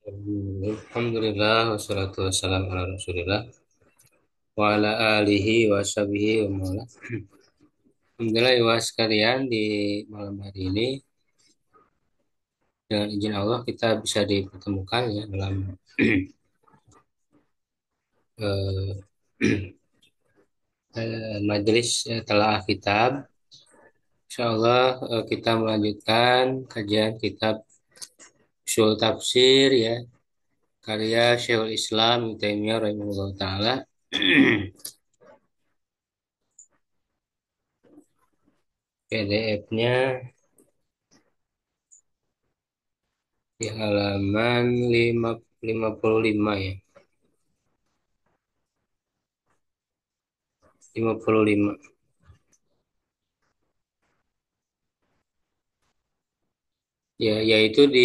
Alhamdulillah wassalatu wassalamu ala Rasulillah wa ala alihi wa sahbihi wa mawala. Alhamdulillah ya sekalian di malam hari ini dengan izin Allah kita bisa dipertemukan ya dalam eh, majelis telaah kitab. Insyaallah kita melanjutkan kajian kitab Ushul Tafsir ya karya Syekhul Islam Ibnu Taimiyah rahimahullah taala. PDF-nya di halaman 55 ya. 55 ya, yaitu di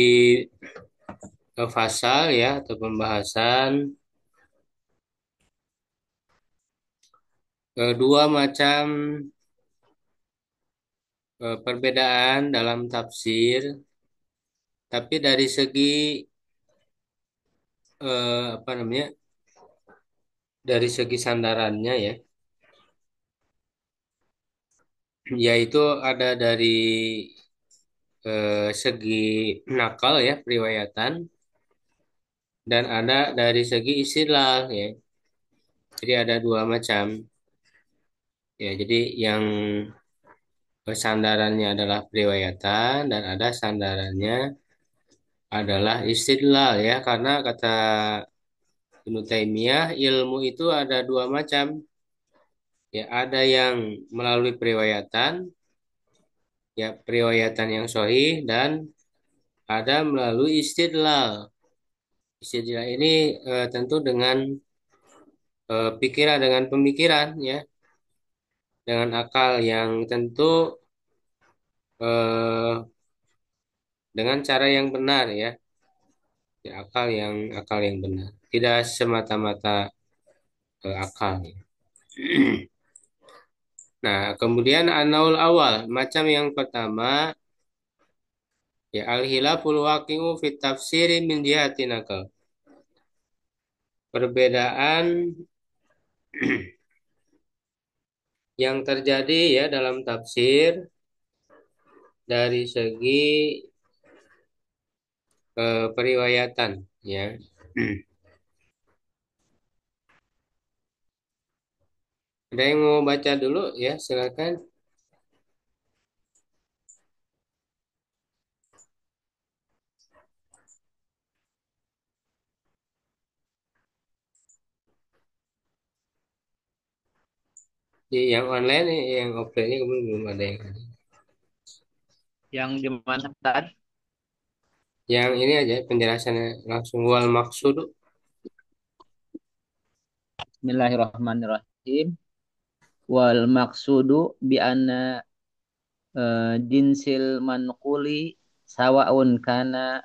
fasal ya atau pembahasan dua macam perbedaan dalam tafsir, tapi dari segi apa namanya, dari segi sandarannya ya, yaitu ada dari segi nakal ya periwayatan, dan ada dari segi istilah ya. Jadi ada dua macam ya. Jadi yang sandarannya adalah periwayatan dan ada sandarannya adalah istidlal ya, karena kata Ibnu Taimiyah ilmu itu ada dua macam ya, ada yang melalui periwayatan ya, periwayatan yang sahih, dan ada melalui istidlal. Istidlal ini tentu dengan pikiran, dengan pemikiran ya, dengan akal yang tentu, eh, dengan cara yang benar ya. Ya, akal yang benar, tidak semata-mata akal ya. Nah, kemudian anaul awal, macam yang pertama ya, al-hilaful waqi'u fit tafsiri min jihatin akal. Perbedaan yang terjadi ya dalam tafsir dari segi periwayatan ya. Ada yang mau baca dulu ya, silakan. Di yang online, yang offline-nya belum ada yang ada. Yang di mana tadi? Yang ini aja penjelasannya langsung, wal maksud. Bismillahirrahmanirrahim. Wal maksudu bi anna jinsil manquli sawaun kana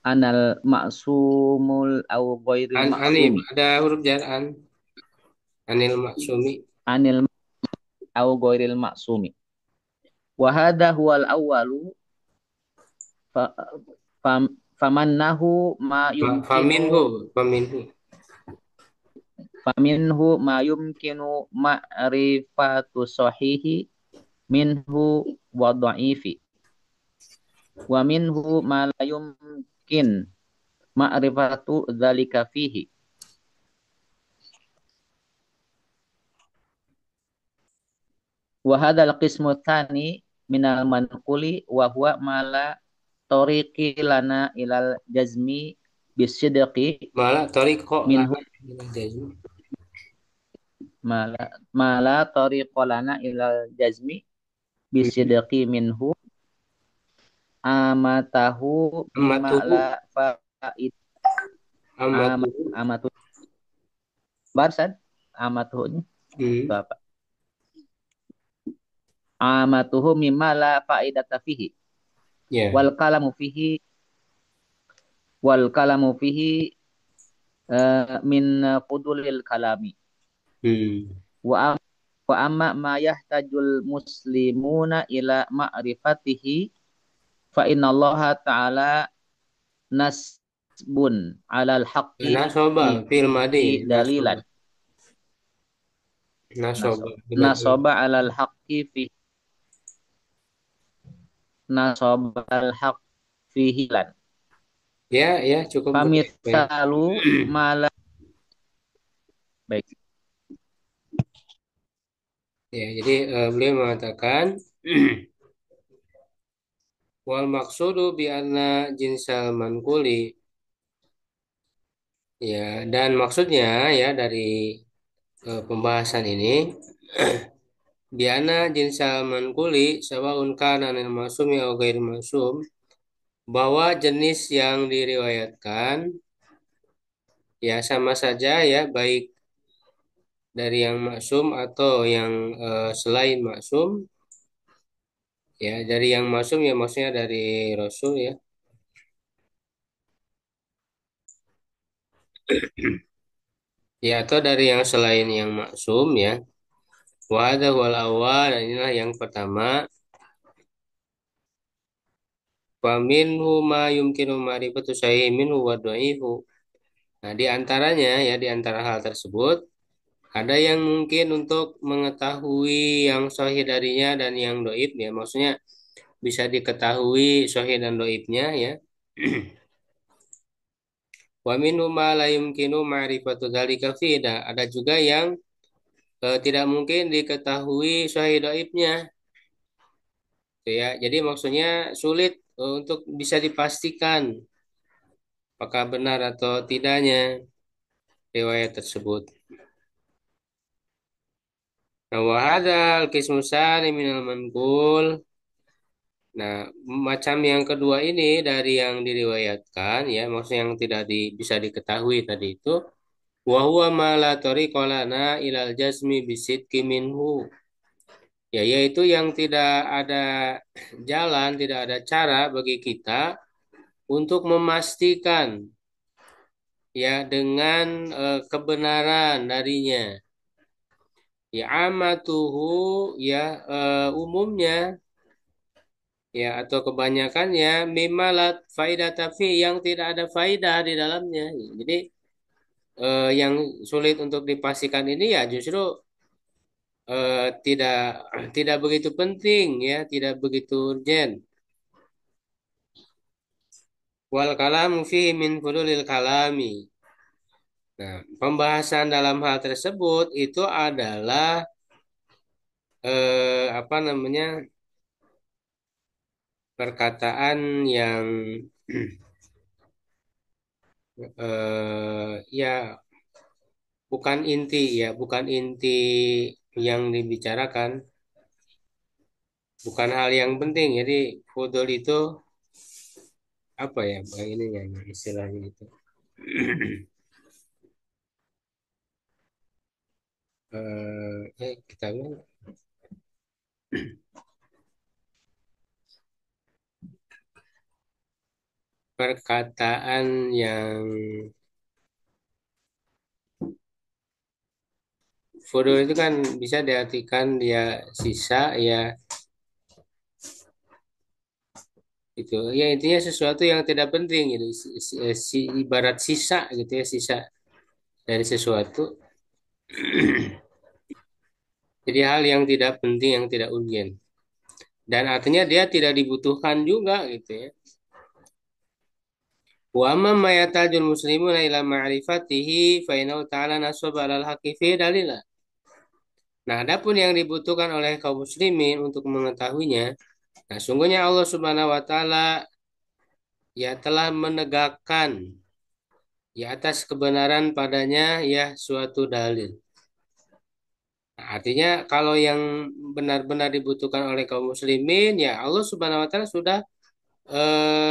anal maksumul au ghairil Anib, maksumi. ada huruf jar anil maksumi. Anil au ghairil maksumi. Wa hadha huwal awwalu fa, famannahu ma yumkinu Faminhu. faminhu ma yumkinu ma'rifatu sahihi minhu wa dha'ifi wa minhu ma la yumkin ma'rifatu dzalika fihi wa hadzal qismu tsani minal manquli wa huwa ma la tariqi lana ilal jazmi bisidqi Malah toriko minhu lana jazmi. ma la tariqa lana ilal jazmi bisidqi minhu amatahu mimma Amatuhu. la faid Amatuhu. amatu barusan amatuhnya itu Hmm. apa amatuhu mimma la faidata fihi Ya. wal kalamu fihi wal kalamu fihi min fudulil kalami Hmm. wa am, wa amma ma yahtajul muslimuna ila ma'rifatihi fa innallaha ta'ala nas bun alal haqqi Nasoba fil madi fihi dalilan. nasoba. Nasoba Nasob. sebagai Nasoba alal haqqi fi nasoba al haqq fihi lan. ya ya cukup cukup baik. Famitsalu mala baik. Ya jadi beliau mengatakan wal maksudu bi anna jinsal mankuli ya dan maksudnya ya dari pembahasan ini biana jinsal mankuli sawaun kana anil masumi au ghairi masum bahwa jenis yang diriwayatkan ya sama saja ya baik dari yang maksum atau yang selain maksum ya dari yang maksum ya maksudnya dari Rasul ya ya atau dari yang selain yang maksum ya wa hadza wal awal dan inilah yang pertama wa minhu ma yumkinu ma'rifatu sahih minhu wa dha'ifu. Nah, di antaranya ya di antara hal tersebut ada yang mungkin untuk mengetahui yang sahih darinya dan yang doib ya maksudnya bisa diketahui sahih dan doibnya ya. Wa minhu ma la yumkinu ma'rifatu dzalika fi. Nah, ada juga yang tidak mungkin diketahui sahih doibnya gitu ya. Jadi maksudnya sulit untuk bisa dipastikan apakah benar atau tidaknya riwayat tersebut. Nah, wa hadzal qismu tsani minal manqul. Nah, macam yang kedua ini dari yang diriwayatkan ya, maksudnya yang tidak bisa diketahui tadi itu wa huwa ma la tariqa lana ilal jazmi bisidqi minhu. Ya, yaitu yang tidak ada jalan, tidak ada cara bagi kita untuk memastikan ya dengan kebenaran darinya. Ya amatuhu ya umumnya ya atau kebanyakannya mimalat faidah tapi yang tidak ada faidah di dalamnya. Jadi yang sulit untuk dipastikan ini ya justru tidak tidak begitu penting ya, tidak begitu urgen. Wal kalamu fihi min fudulil kalami. Nah, pembahasan dalam hal tersebut itu adalah apa namanya perkataan yang ya bukan inti ya, bukan inti yang dibicarakan, bukan hal yang penting. Jadi fudul itu apa ya, ini ya istilahnya itu. Kita bilang perkataan yang fudul itu kan bisa diartikan dia sisa ya itu ya intinya sesuatu yang tidak penting gitu ibarat sisa gitu ya sisa dari sesuatu jadi hal yang tidak penting yang tidak urgen dan artinya dia tidak dibutuhkan juga gitu ya wa amma ma yatajul muslimuna ila ma'rifatihi fa innahu ta'ala nasaba 'alal haqqi fi dalila. Nah, adapun yang dibutuhkan oleh kaum muslimin untuk mengetahuinya, nah sungguhnya Allah Subhanahu wa taala ya telah menegakkan ya atas kebenaran padanya ya suatu dalil. Nah, artinya kalau yang benar-benar dibutuhkan oleh kaum muslimin ya Allah Subhanahu wa taala sudah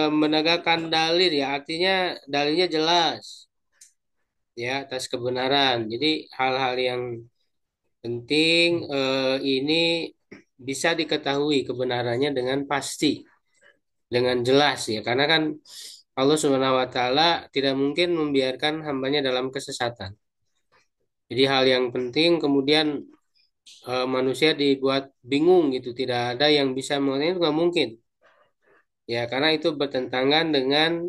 menegakkan dalil ya artinya dalilnya jelas ya atas kebenaran. Jadi hal-hal yang penting ini bisa diketahui kebenarannya dengan pasti, dengan jelas ya karena kan Allah Subhanahu wa taala tidak mungkin membiarkan hambanya dalam kesesatan. Jadi hal yang penting kemudian manusia dibuat bingung gitu, tidak ada yang bisa mengenai itu nggak mungkin. Ya, karena itu bertentangan dengan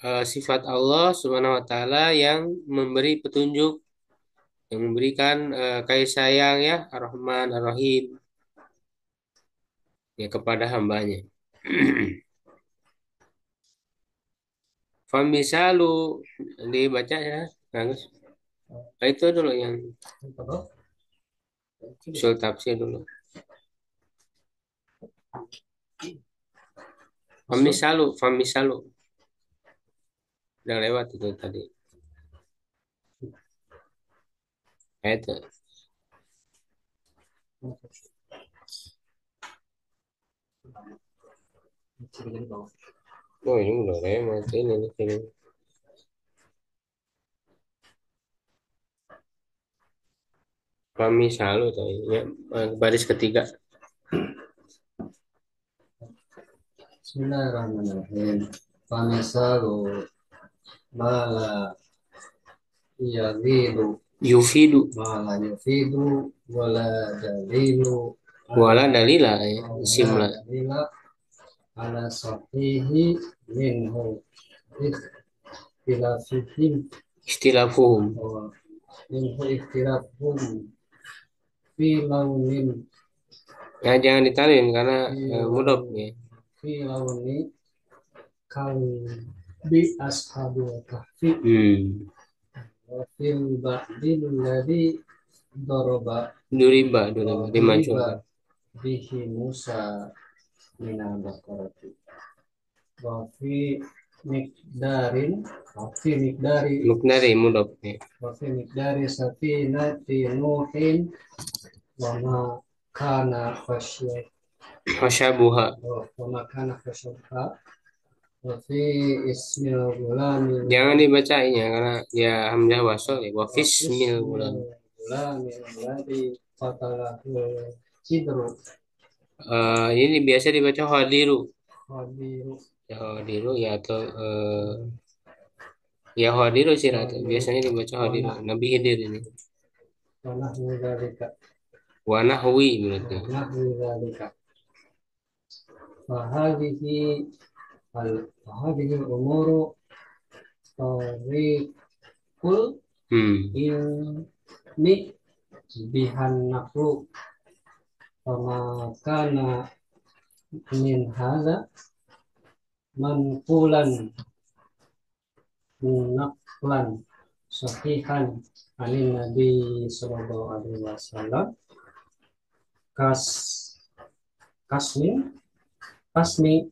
sifat Allah Subhanahu wa taala yang memberi petunjuk, yang memberikan kasih sayang ya, Ar-Rahman Ar-Rahim ya kepada hambanya. Famisalu dibaca ya, bagus. Nah, itu dulu yang usul tafsir dulu. Famisalu udah lewat itu tadi. Nah, itu. Oh ini udah lewat ini. Famisalu tadi ya, baris ketiga. Bismillahirrahmanirrahim. Famisalu mala yadhilu Yufidu mala yufidu wala dalilu wala dalila ya, wala simla. dalila ala sahihi minhu ikhtilafihim Istilafuhum. wa minhu ikhtilafhum fi launin Ya jangan ditalin karena mudok ya. fi launi kal bi ashabil kahfi Hmm. wa fil ba'dil ladzi daraba Duriba dimajukan. bihi Musa minal baqarati wa fi miqdarin wa fi miqdari Muknari mudok ya. wa fi miqdari safinati Nuhin wa ma kana khasya Wasyabuha. wa ma kana khasyabha wa fi ismil gulami Jangan dibacain ya karena ya hamzah wasol ya. wa Wafismil bulan. ismil gulami alladhi qatalahu Kidru Ini biasa dibaca hadiru. Khadiru Ya hadiru ya atau ya hadiru sih rata. Biasanya dibaca hadiru. Nabi Hidir ini. wa nahwu dzalika Wanahwi berarti. wa nahwu dzalika fa hadhihi al-umuru tariqul Hmm. ilmi bihan naqlu fama kana min hadza manqulan naqlan sahihan anin nabi sallallahu alaihi wasallam kas kasmin kasmi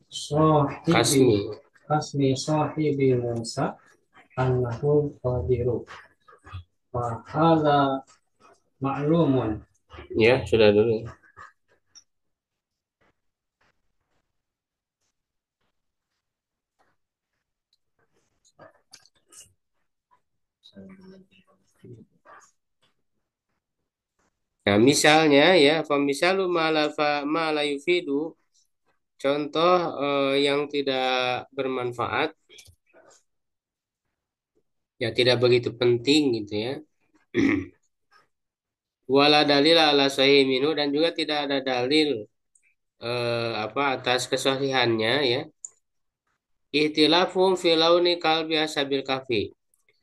Kasmi. sahibi kasmi sahibi Musa annahu qadiru wa hadza ma'lumun. Ya sudah dulu. Nah, misalnya ya, famisalu mala yufidu, contoh yang tidak bermanfaat, ya tidak begitu penting gitu ya. Wala dalil ala sahih minhu dan juga tidak ada dalil apa atas kesahihannya ya. Ihtilafum fi launi kalbi ashabil kahfi.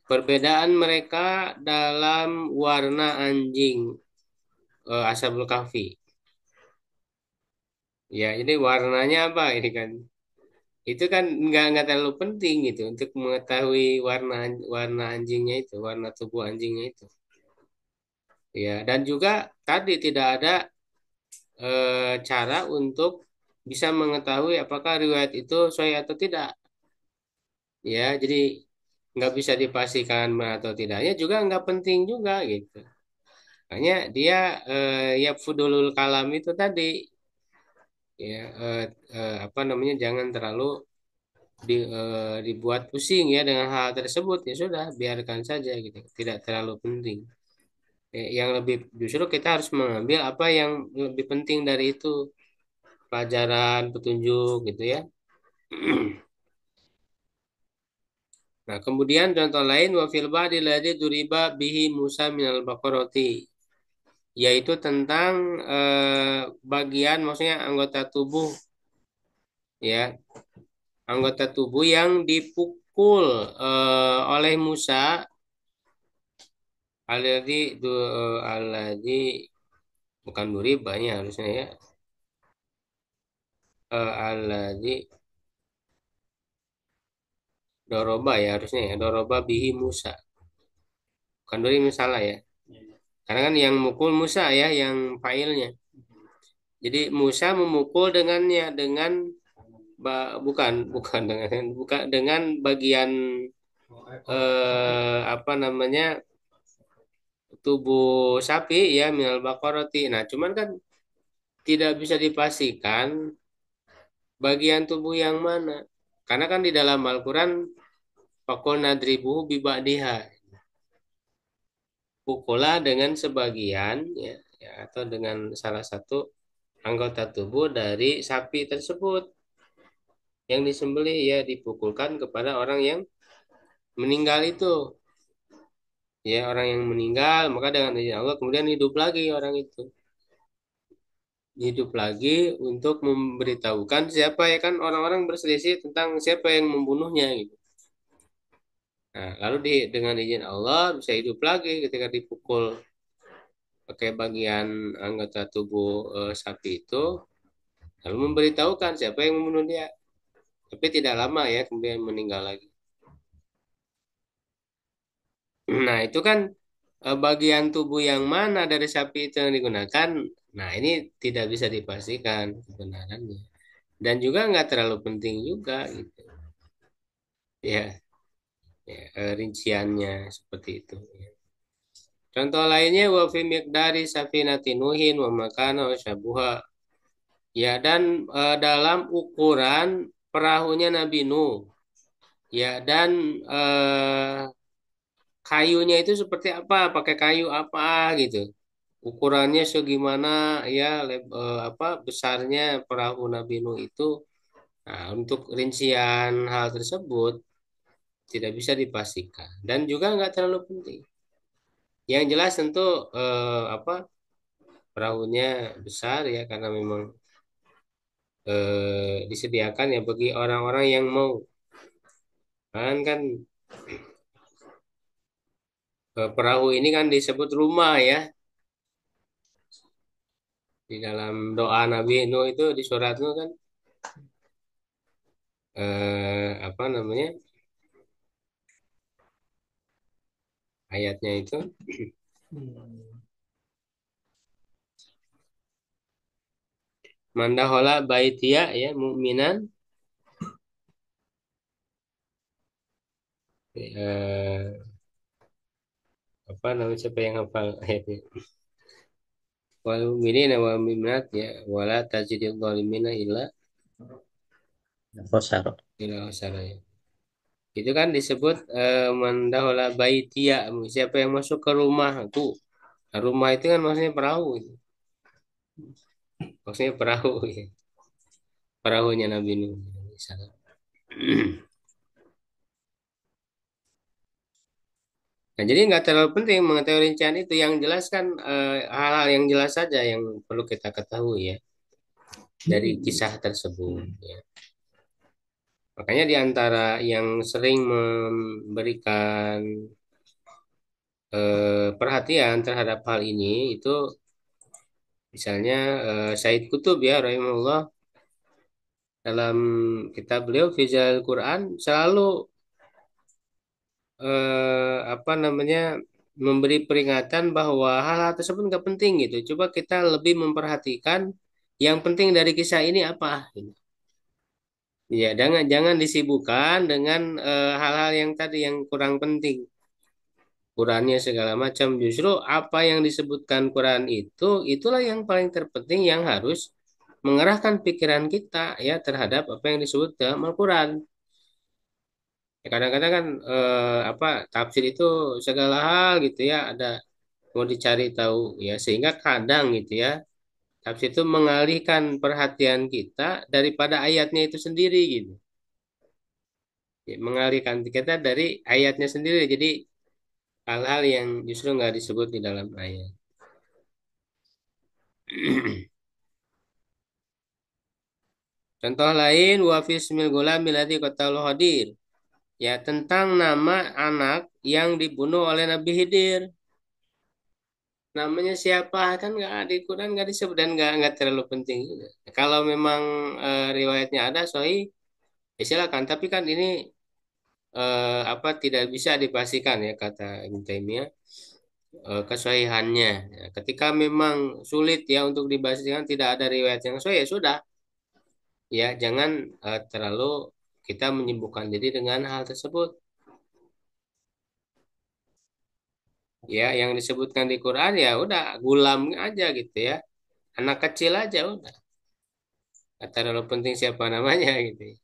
Perbedaan mereka dalam warna anjing ashabul kahfi. Ya, ini warnanya apa ini kan? Itu kan nggak terlalu penting gitu untuk mengetahui warna warna anjingnya itu, warna tubuh anjingnya itu. Ya, dan juga tadi tidak ada cara untuk bisa mengetahui apakah riwayat itu sahih atau tidak. Ya, jadi nggak bisa dipastikan benar atau tidaknya juga nggak penting juga gitu. Makanya dia ya fudulul kalam itu tadi ya apa namanya jangan terlalu dibuat pusing ya dengan hal tersebut ya sudah biarkan saja gitu tidak terlalu penting. Yang lebih justru kita harus mengambil apa yang lebih penting dari itu pelajaran petunjuk gitu ya. Nah kemudian contoh lain wa fil ba'di ladzi duriba bihi Musa minal baqarati yaitu tentang bagian maksudnya anggota tubuh ya anggota tubuh yang dipukul oleh Musa alladzi alladzi bukan banyak harusnya ya. Alladzi doroba ya harusnya ya. Doroba bihi Musa. Bukan salah ya. Karena kan yang mukul Musa ya, yang failnya. Jadi Musa memukul dengannya dengan bukan bukan dengan bagian apa namanya tubuh sapi ya minal baqarati. Nah, cuman kan tidak bisa dipastikan bagian tubuh yang mana. Karena kan di dalam Al-Qur'an fakul nadribu biba'diha. Pukullah dengan sebagian ya, ya atau dengan salah satu anggota tubuh dari sapi tersebut yang disembelih ya dipukulkan kepada orang yang meninggal itu. Ya, orang yang meninggal maka dengan izin Allah kemudian hidup lagi orang itu. Hidup lagi untuk memberitahukan siapa ya kan orang-orang berselisih tentang siapa yang membunuhnya gitu. Nah, lalu dengan izin Allah bisa hidup lagi ketika dipukul pakai bagian anggota tubuh sapi itu, lalu memberitahukan siapa yang membunuh dia. Tapi tidak lama ya kemudian meninggal lagi. Nah, itu kan bagian tubuh yang mana dari sapi itu yang digunakan. Nah, ini tidak bisa dipastikan kebenarannya. Dan juga nggak terlalu penting juga gitu. Ya, ya rinciannya seperti itu. Ya. Contoh lainnya wa fi miqdari safinati nuhin wa makana wa syabuha. Ya, dan dalam ukuran perahunya Nabi Nuh. Ya, dan kayunya itu seperti apa? Pakai kayu apa gitu? Ukurannya segimana ya apa besarnya perahu Nabi Nuh itu. Nah, untuk rincian hal tersebut tidak bisa dipastikan dan juga nggak terlalu penting. Yang jelas tentu apa perahunya besar ya karena memang disediakan ya bagi orang-orang yang mau kan perahu ini kan disebut rumah ya di dalam doa Nabi Nuh itu di surat Nuh kan apa namanya ayatnya itu mandahola baitia ya mukminan eh, apa namanya siapa yang hafal ayatnya wal mu'minina wal mu'minat ya wala tajidil zalimina Kosar. illa hasara ya. Itu kan disebut mandahola baitia siapa yang masuk ke rumah itu. Nah, rumah itu kan maksudnya perahu gitu. Maksudnya perahu ya. Perahunya Nabi Nuh. Misalnya. Nah, jadi nggak terlalu penting mengetahui rincian itu. Yang jelas kan hal-hal yang jelas saja yang perlu kita ketahui ya dari kisah tersebut. Ya. Makanya di antara yang sering memberikan perhatian terhadap hal ini itu misalnya Said Kutub ya rahimahullah dalam kitab beliau Fizal Quran selalu apa namanya memberi peringatan bahwa hal-hal tersebut nggak penting gitu. Coba kita lebih memperhatikan yang penting dari kisah ini apa. Gitu. Ya, jangan jangan disibukkan dengan hal-hal yang tadi yang kurang penting. Qurannya segala macam. Justru apa yang disebutkan Quran itu itulah yang paling terpenting yang harus mengerahkan pikiran kita ya terhadap apa yang disebut dalam Al-Quran. Ya, kadang-kadang kan apa tafsir itu segala hal gitu ya ada mau dicari tahu ya sehingga kadang gitu ya tafsir itu mengalihkan perhatian kita daripada ayatnya itu sendiri gitu. Ya, mengalihkan kita dari ayatnya sendiri jadi hal-hal yang justru nggak disebut di dalam ayat. Contoh lain wa fismil gulamil ladzi qatalul Hadir. Ya, tentang nama anak yang dibunuh oleh Nabi Khidir. Namanya siapa kan nggak di Quran nggak disebut dan nggak terlalu penting juga. Kalau memang riwayatnya ada sahih, ya silakan. Tapi kan ini apa tidak bisa dipastikan ya kata Ibnu Taimiyah kesahihannya. Ya, ketika memang sulit ya untuk dipastikan tidak ada riwayat yang sahih, ya sudah. Ya jangan terlalu kita menyibukkan diri dengan hal tersebut. Ya yang disebutkan di Quran ya udah gulam aja gitu ya, anak kecil aja udah. Nggak terlalu penting siapa namanya gitu.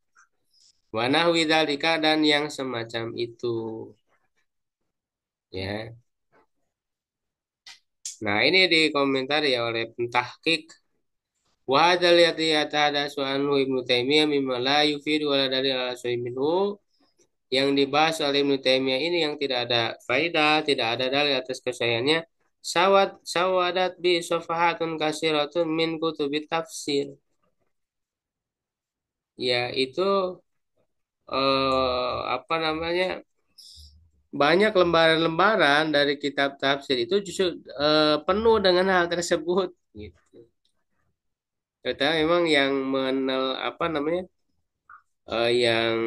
Wa nahwi dzalika dan yang semacam itu ya. Nah, ini dikomentari ya oleh pentahqiq wa hadzal yatahadasu anhu Ibnu Taimiyah mimma la yufidu wala dalil ala sahih minhu. Yang dibahas oleh Ibnu Taimiyah ini yang tidak ada faidah, tidak ada dalil atas kesahihannya. Sawadat bi safahatun kasiratun min kutubit tafsir. Ya, itu apa namanya? Banyak lembaran-lembaran dari kitab tafsir itu justru penuh dengan hal tersebut gitu. Ternyata memang yang apa namanya? Yang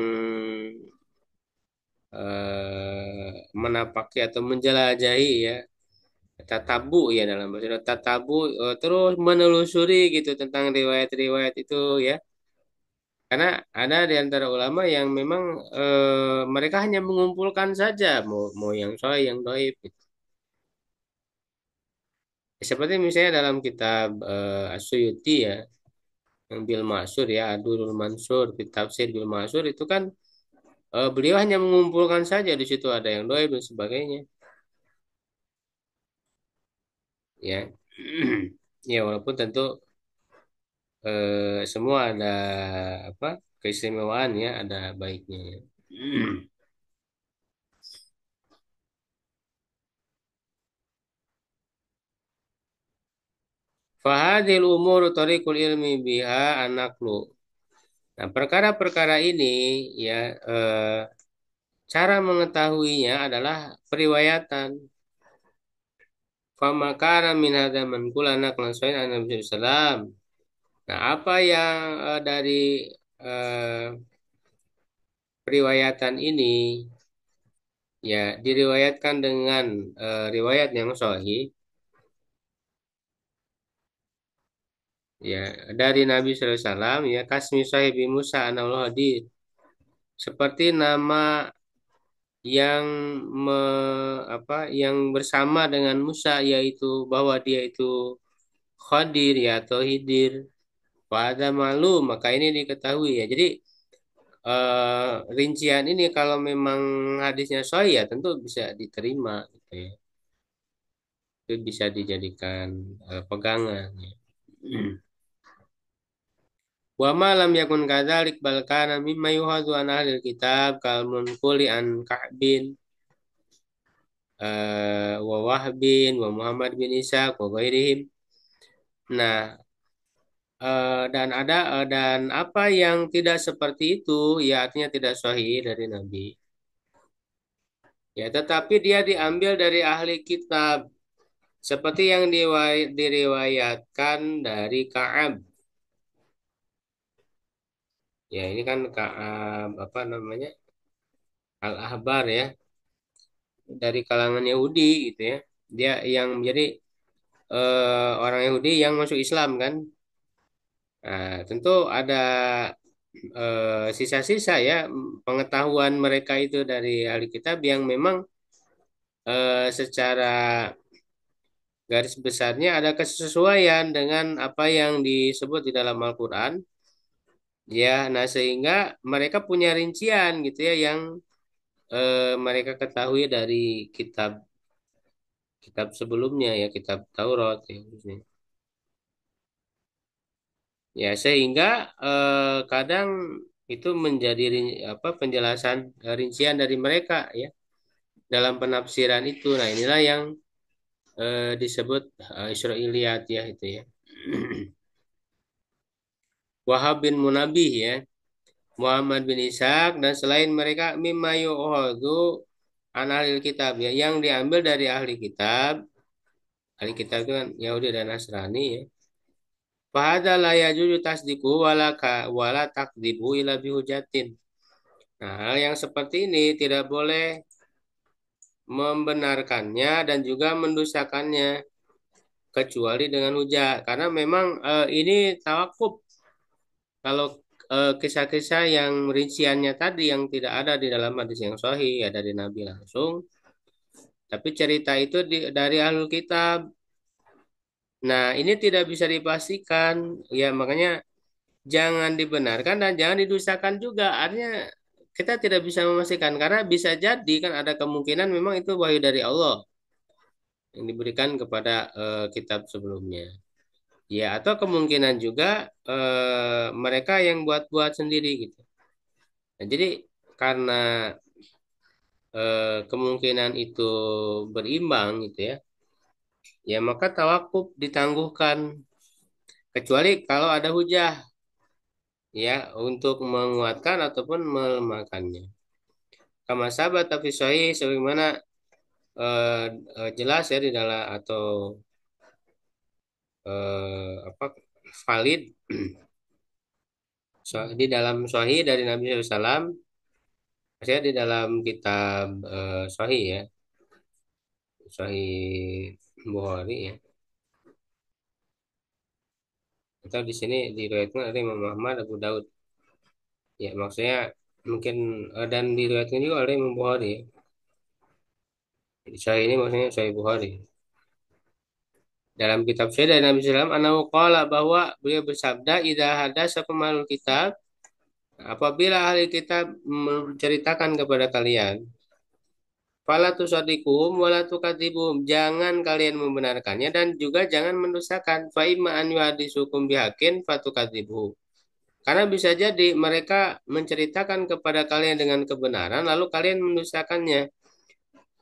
menapaki atau menjelajahi ya tatabu ya dalam bahasa tatabu terus menelusuri gitu tentang riwayat-riwayat itu ya, karena ada di antara ulama yang memang mereka hanya mengumpulkan saja mau mau yang sahih yang dhaif gitu. Seperti misalnya dalam kitab As-Suyuti ya, yang Bil Mansur ya, Adurul Mansur, kitab Tafsir Bil Mansur itu kan beliau hanya mengumpulkan saja di situ ada yang dhaif dan sebagainya. Ya. Ya walaupun tentu semua ada apa keistimewaan ya, ada baiknya ya. Fahadil umur tariqul ilmi biha anaklu. Nah, perkara-perkara ini ya cara mengetahuinya adalah periwayatan. Famakana min hadza manqul anak lansain an Nabi sallam. Nah, apa yang dari eh, periwayatan ini ya diriwayatkan dengan riwayat yang sahih ya dari Nabi sallallahu alaihi wasallam ya kasmi sahibi Musa anallahu hadir, seperti nama yang me, apa yang bersama dengan Musa yaitu bahwa dia itu Khadir ya atau Hidir pada malu maka ini diketahui ya. Jadi rincian ini kalau memang hadisnya sahih ya tentu bisa diterima gitu ya. Itu bisa dijadikan pegangan ya. Wa ma lam yakun kadzalik bal kana mimma yuhadhu an ahlil kitab kal munquli an Ka'bin wa Wahbin wa Muhammad bin Ishaq wa ghairihim. Nah, dan apa yang tidak seperti itu ya artinya tidak sahih dari Nabi. Ya, tetapi dia diambil dari ahli kitab seperti yang diriwayatkan dari Ka'ab. Ya, ini kan Ka'ab apa namanya? Al-Ahbar ya, dari kalangan Yahudi gitu ya. Dia yang menjadi orang Yahudi yang masuk Islam kan. Nah, tentu ada sisa-sisa ya pengetahuan mereka itu dari ahli kitab yang memang secara garis besarnya ada kesesuaian dengan apa yang disebut di dalam Al-Quran. Ya, nah sehingga mereka punya rincian gitu ya yang mereka ketahui dari kitab kitab sebelumnya ya kitab Taurat ya khususnya. Ya sehingga kadang itu menjadi apa penjelasan rincian dari mereka ya dalam penafsiran itu. Nah inilah yang disebut Israiliyat ya itu ya. Wahab bin Munabih ya, Muhammad bin Ishaq dan selain mereka mimma yu'khadhu an ahli kitab ya, yang diambil dari ahli kitab. Ahli kitab itu kan Yahudi dan Nasrani ya. Fahada la yajuzu tasdiqu wala takdzibu ila bihujatin. Nah, hal yang seperti ini tidak boleh membenarkannya dan juga mendustakannya kecuali dengan hujah karena memang ini tawakuf. Kalau kisah-kisah yang rinciannya tadi yang tidak ada di dalam hadis yang sahih ya dari Nabi langsung, tapi cerita itu dari ahlul kitab. Nah, ini tidak bisa dipastikan ya, makanya jangan dibenarkan dan jangan didustakan juga. Artinya kita tidak bisa memastikan karena bisa jadi kan ada kemungkinan memang itu wahyu dari Allah yang diberikan kepada kitab sebelumnya. Ya, atau kemungkinan juga mereka yang buat-buat sendiri gitu. Nah, jadi karena kemungkinan itu berimbang gitu ya, ya maka tawakuf ditangguhkan kecuali kalau ada hujah ya untuk menguatkan ataupun melemahkannya. Kama sahabat tapi sahih sebagaimana eh, jelas ya di dalam atau apa valid di dalam sahih dari Nabi SAW, saya di dalam kitab sahih ya, sahih Bukhari ya. Atau di sini diriwayatkan oleh Imam Ahmad, Abu Daud. Ya, maksudnya mungkin dan diriwayatkan juga oleh Imam Bukhari. Ya. Jadi sahih ini maksudnya sahih Bukhari. Dalam kitab saya dari Nabi SAW, anahu qala bahwa beliau bersabda, idza hadasa kumalul kitab, apabila ahli kitab menceritakan kepada kalian, fala tusadiquhum wala tukadzibum, jangan kalian membenarkannya dan juga jangan mendustakan. Fa imma an yuhadisukum bihaqqin fatukadzibuhu. Karena bisa jadi mereka menceritakan kepada kalian dengan kebenaran lalu kalian mendustakannya.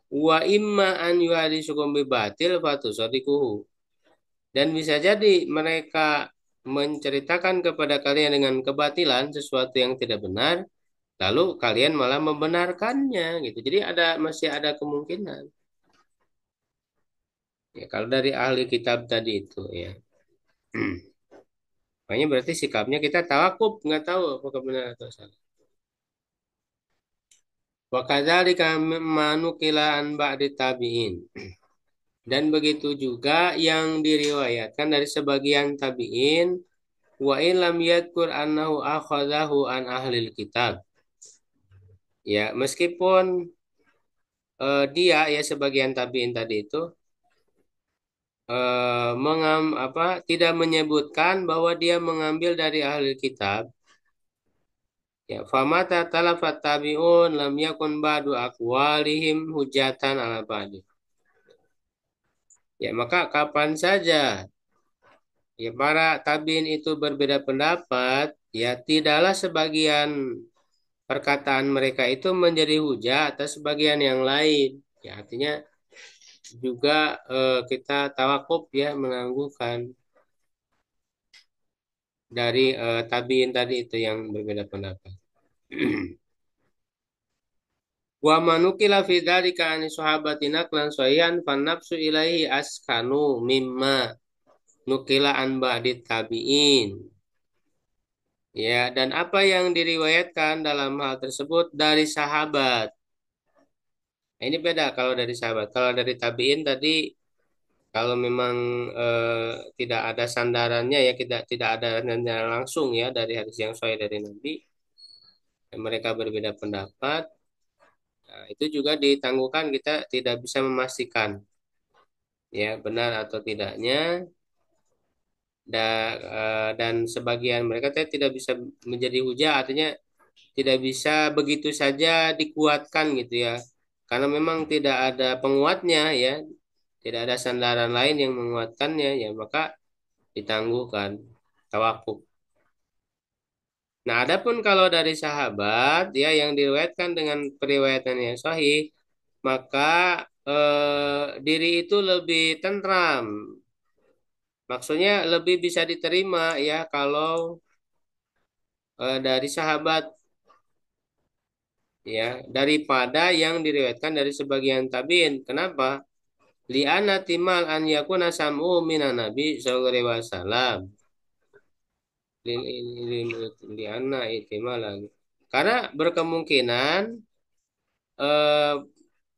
Wa imma an yuhadisukum bibatil fatusadiquhu. Dan bisa jadi mereka menceritakan kepada kalian dengan kebatilan sesuatu yang tidak benar, lalu kalian malah membenarkannya gitu. Jadi masih ada kemungkinan. Ya, kalau dari ahli kitab tadi itu ya. Makanya berarti sikapnya kita tawakuf, nggak tahu apakah benar atau salah. Wa kadzalika manukila an ba'di tabi'in. Dan begitu juga yang diriwayatkan dari sebagian tabi'in wa in lam yadkur annahu akhadahu an ahlil kitab. Ya, meskipun dia ya sebagian tabi'in tadi itu tidak menyebutkan bahwa dia mengambil dari ahli kitab. Ya, famata talafat tabi'un lam yakun ba'du aqwalihim hujatan ala ba'di. Ya, maka kapan saja ya para tabi'in itu berbeda pendapat, ya tidaklah sebagian perkataan mereka itu menjadi hujah atas sebagian yang lain. Ya, artinya juga kita tawakuf ya menangguhkan dari tabi'in tadi itu yang berbeda pendapat. Wa manukila fi dzalika an sahabatina klan sayan fan nafsu ilaihi askanu mimma nukila an ba'di tabi'in. Ya, dan apa yang diriwayatkan dalam hal tersebut dari sahabat. Nah, ini beda kalau dari sahabat. Kalau dari tabi'in tadi kalau memang tidak ada sandarannya ya tidak ada sandaran langsung ya dari hadis yang sahih dari Nabi dan mereka berbeda pendapat. Nah, itu juga ditangguhkan kita tidak bisa memastikan ya benar atau tidaknya dan sebagian mereka tidak bisa menjadi hujah artinya tidak bisa begitu saja dikuatkan gitu ya karena memang tidak ada penguatnya ya tidak ada sandaran lain yang menguatkannya ya maka ditangguhkan tawakuf. Nah, adapun kalau dari sahabat ya yang diriwayatkan dengan periwayatan yang sahih maka diri itu lebih tentram. Maksudnya lebih bisa diterima ya kalau dari sahabat, ya, daripada yang diriwayatkan dari sebagian tabiin. Kenapa? Li'anna timal an yakuna sam'u minan nabi sallallahu alaihi wasallam. Li'anna ihtimalan. Karena berkemungkinan eh,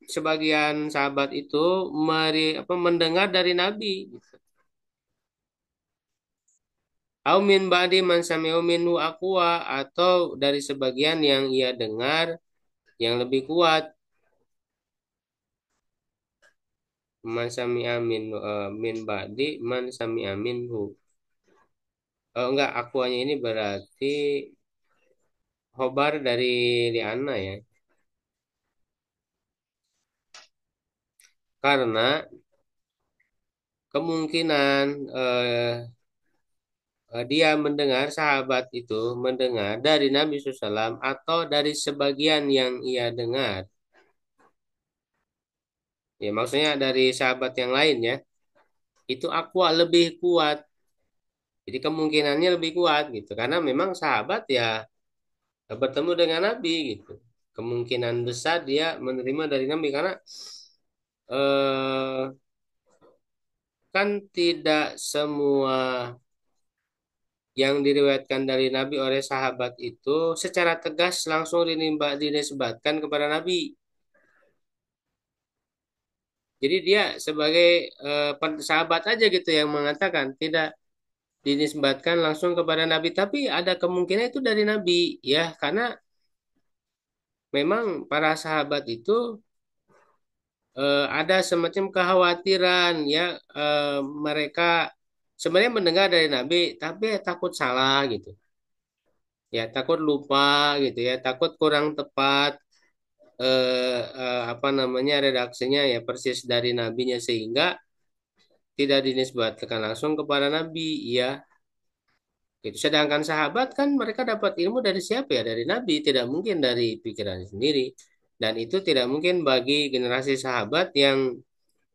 sebagian sahabat itu mendengar dari Nabi. Au min ba'di man sami'u minhu aqwa, atau dari sebagian yang ia dengar yang lebih kuat. Man sami'a min ba'di man sami'a minhu. Oh enggak, akuanya ini berarti khobar dari li'anna ya. Karena kemungkinan dia mendengar, sahabat itu mendengar dari Nabi SAW atau dari sebagian yang ia dengar. Ya, maksudnya dari sahabat yang lain ya. Itu akwa lebih kuat. Jadi kemungkinannya lebih kuat gitu. Karena memang sahabat ya bertemu dengan Nabi gitu. Kemungkinan besar dia menerima dari Nabi karena eh, kan tidak semua yang diriwayatkan dari Nabi oleh sahabat itu secara tegas langsung dinisbatkan kepada Nabi. Jadi dia sebagai sahabat aja gitu yang mengatakan, tidak dinisbatkan langsung kepada Nabi, tapi ada kemungkinan itu dari Nabi ya, karena memang para sahabat itu ada semacam kekhawatiran ya, mereka sebenarnya mendengar dari Nabi tapi takut salah gitu. Ya, takut lupa gitu ya, takut kurang tepat apa namanya redaksinya ya persis dari nabinya, sehingga tidak dinisbatkan langsung kepada Nabi ya. Itu sedangkan sahabat kan mereka dapat ilmu dari siapa ya? Dari Nabi, tidak mungkin dari pikiran sendiri. Dan itu tidak mungkin bagi generasi sahabat yang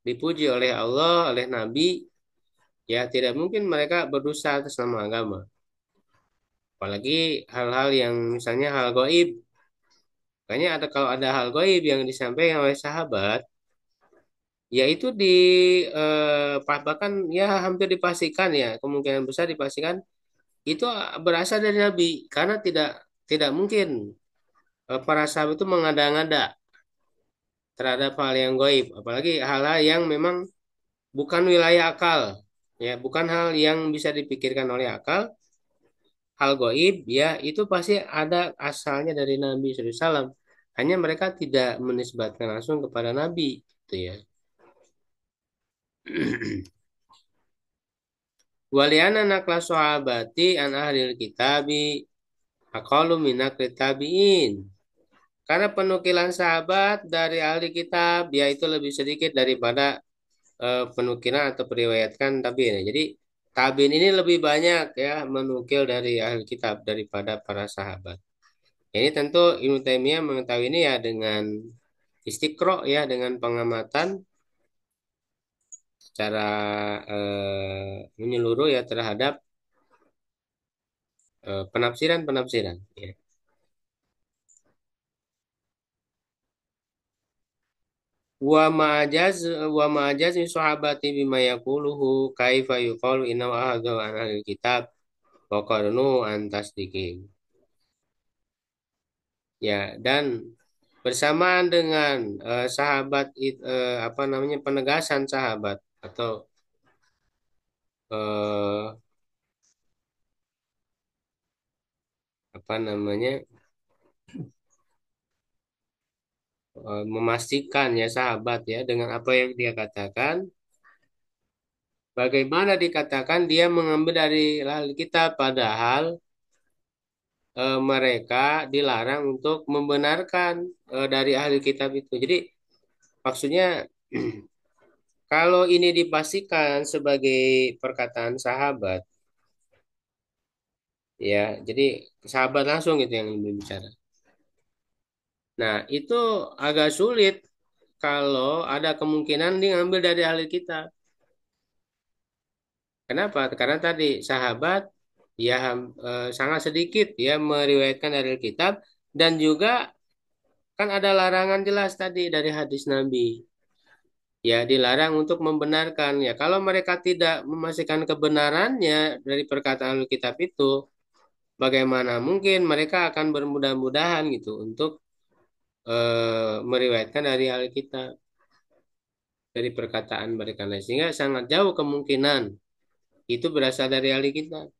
dipuji oleh Allah, oleh Nabi, ya tidak mungkin mereka berdusta atas nama agama. Apalagi hal-hal yang misalnya hal gaib. Makanya ada, kalau ada hal gaib yang disampaikan oleh sahabat, ya itu bahkan ya hampir dipastikan ya, kemungkinan besar dipastikan itu berasal dari Nabi, karena tidak mungkin para sahabat itu mengada-ngada terhadap hal yang gaib, apalagi hal-hal yang memang bukan wilayah akal, ya bukan hal yang bisa dipikirkan oleh akal. Hal gaib ya itu pasti ada asalnya dari Nabi SAW, hanya mereka tidak menisbatkan langsung kepada Nabi gitu ya. Waliana nakla sahabati an ahlil kitabi aqalu minak tabiin. Karena penukilan sahabat dari ahli kitab yaitu lebih sedikit daripada penukilan atau periwayatkan tabiin. Jadi tabiin ini lebih banyak ya menukil dari ahli kitab daripada para sahabat. Ini tentu Ibnu Taimiyah mengetahui ini ya dengan istiqro ya, dengan pengamatan secara menyeluruh ya terhadap penafsiran-penafsiran ya. Wa ma'ajaz wa ma'ajaz min sahabati bima yaquluhu kaifa yuqalu inna ahadhu an ahlil kitab wa qarnu an tasdiqin. Ya, dan bersamaan dengan apa namanya penegasan sahabat atau eh, apa namanya memastikan ya sahabat ya dengan apa yang dia katakan. Bagaimana dikatakan dia mengambil dari ahli kitab padahal mereka dilarang untuk membenarkan dari ahli kitab itu. Jadi maksudnya kalau ini dipastikan sebagai perkataan sahabat, ya, jadi sahabat langsung gitu yang berbicara. Nah, itu agak sulit kalau ada kemungkinan dia ngambil dari ahli kitab. Kenapa? Karena tadi sahabat ya sangat sedikit ya meriwayatkan dari kitab, dan juga kan ada larangan jelas tadi dari hadis Nabi. Ya, dilarang untuk membenarkan. Ya, kalau mereka tidak memastikan kebenarannya dari perkataan Alkitab itu, bagaimana mungkin mereka akan bermudah-mudahan gitu untuk meriwayatkan dari Alkitab, dari perkataan mereka. Nah, sehingga sangat jauh kemungkinan itu berasal dari Alkitab.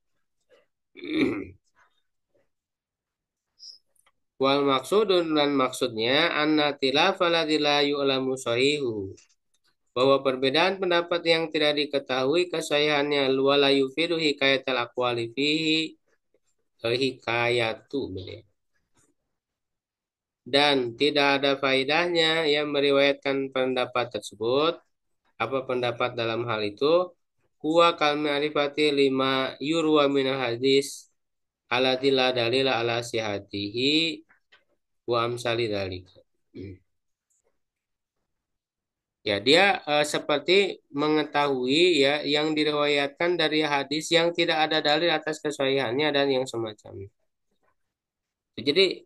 Wal maksudun, dan maksudnya anna tilafa ladzi la yu'lamu sahihu, bahwa perbedaan pendapat yang tidak diketahui kesahihannya wala yufidu hikayatal aqwali fihi hikayatu, dan tidak ada faedahnya yang meriwayatkan pendapat tersebut. Apa pendapat dalam hal itu? Huwa kal ma'rifati lima yurwa minal hadis alati la dalila ala sihatihi wa amsali dalika. Ya, dia seperti mengetahui ya yang diriwayatkan dari hadis yang tidak ada dalil atas kesahihannya dan yang semacamnya. Jadi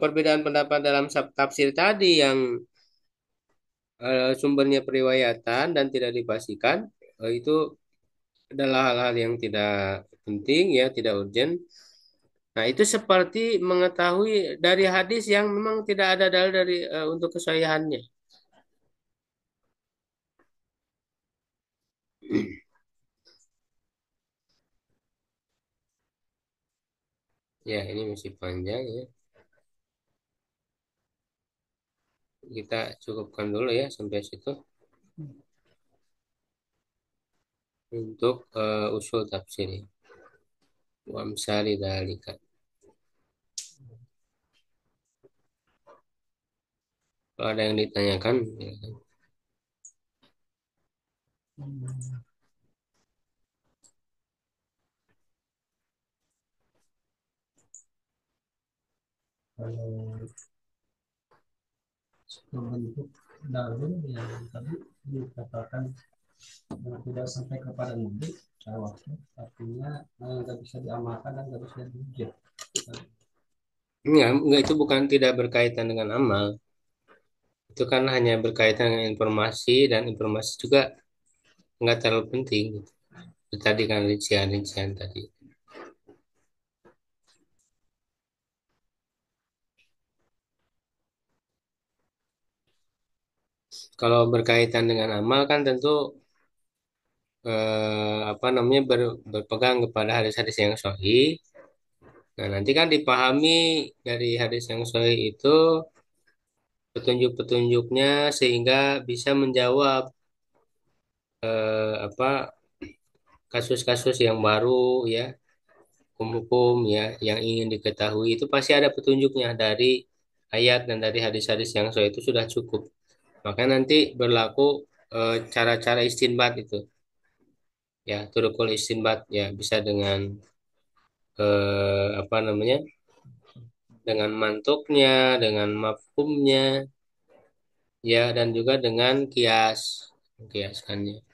perbedaan pendapat dalam tafsir tadi yang sumbernya periwayatan dan tidak dipastikan, itu adalah hal-hal yang tidak penting ya, tidak urgent. Nah, itu seperti mengetahui dari hadis yang memang tidak ada dalil dari untuk kesahihannya. Ya, ini masih panjang ya. Kita cukupkan dulu ya sampai situ untuk usul tafsir ya. Wa amsali dzalika. Kalau ada yang ditanyakan, silakan. Kalau bentuk dalil yang tadi dikatakan tidak sampai kepada nabi pada waktu, artinya nggak bisa diamalkan dan nggak bisa dihujat. Enggak, itu bukan tidak berkaitan dengan amal. Itu kan hanya berkaitan dengan informasi, dan informasi juga nggak terlalu penting. Itu tadi kan rincian-rincian tadi. Kalau berkaitan dengan amal kan tentu apa namanya berpegang kepada hadis-hadis yang sahih. Nah, nanti kan dipahami dari hadis yang sahih itu petunjuk-petunjuknya sehingga bisa menjawab apa kasus-kasus yang baru ya, hukum-hukum ya yang ingin diketahui itu pasti ada petunjuknya dari ayat dan dari hadis-hadis yang sahih itu sudah cukup. Maka nanti berlaku cara-cara istinbat itu ya, turukul istinbat ya, bisa dengan apa namanya, dengan mantuknya, dengan mafhumnya ya, dan juga dengan kiaskannya.